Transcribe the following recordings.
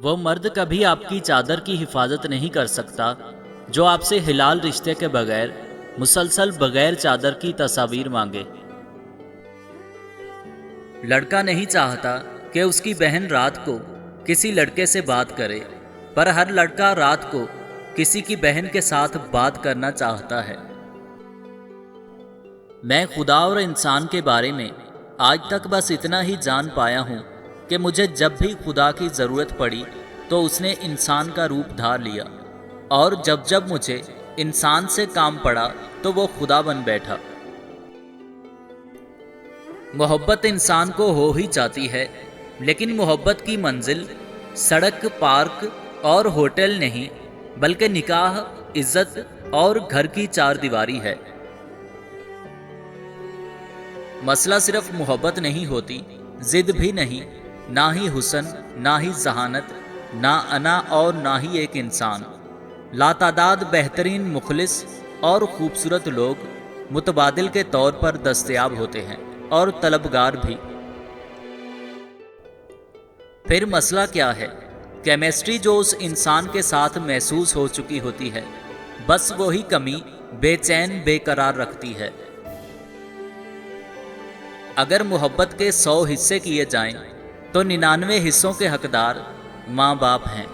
وہ مرد کبھی آپ کی چادر کی حفاظت نہیں کر سکتا جو آپ سے حلال رشتے کے بغیر مسلسل بغیر چادر کی تصاویر مانگے۔ لڑکا نہیں چاہتا کہ اس کی بہن رات کو کسی لڑکے سے بات کرے، پر ہر لڑکا رات کو کسی کی بہن کے ساتھ بات کرنا چاہتا ہے۔ میں خدا اور انسان کے بارے میں آج تک بس اتنا ہی جان پایا ہوں کہ مجھے جب بھی خدا کی ضرورت پڑی تو اس نے انسان کا روپ دھار لیا، اور جب جب مجھے انسان سے کام پڑا تو وہ خدا بن بیٹھا۔ محبت انسان کو ہو ہی جاتی ہے، لیکن محبت کی منزل سڑک، پارک اور ہوٹل نہیں، بلکہ نکاح، عزت اور گھر کی چار دیواری ہے۔ مسئلہ صرف محبت نہیں ہوتی، ضد بھی نہیں، نہ ہی حسن، نہ ہی ذہانت، نہ انا اور نہ ہی ایک انسان۔ لاتعداد بہترین، مخلص اور خوبصورت لوگ متبادل کے طور پر دستیاب ہوتے ہیں، اور طلبگار بھی۔ پھر مسئلہ کیا ہے؟ کیمسٹری جو اس انسان کے ساتھ محسوس ہو چکی ہوتی ہے، بس وہی کمی بے چین بے قرار رکھتی ہے۔ اگر محبت کے 100 حصے کیے جائیں تو 99 حصوں کے حقدار ماں باپ ہیں۔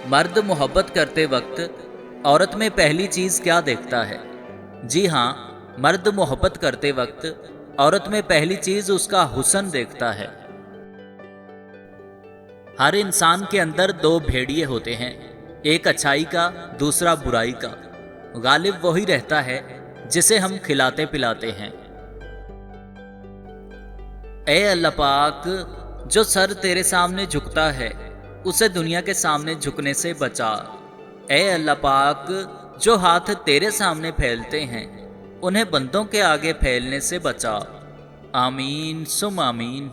مرد محبت کرتے وقت عورت میں پہلی چیز کیا دیکھتا ہے؟ جی ہاں، مرد محبت کرتے وقت عورت میں پہلی چیز اس کا حسن دیکھتا ہے۔ ہر انسان کے اندر 2 بھیڑیے ہوتے ہیں، ایک اچھائی کا، دوسرا برائی کا۔ غالب وہی رہتا ہے جسے ہم کھلاتے پلاتے ہیں۔ اے اللہ پاک، جو سر تیرے سامنے جھکتا ہے اسے دنیا کے سامنے جھکنے سے بچا۔ اے اللہ پاک، جو ہاتھ تیرے سامنے پھیلتے ہیں انہیں بندوں کے آگے پھیلنے سے بچا۔ آمین ثم آمین۔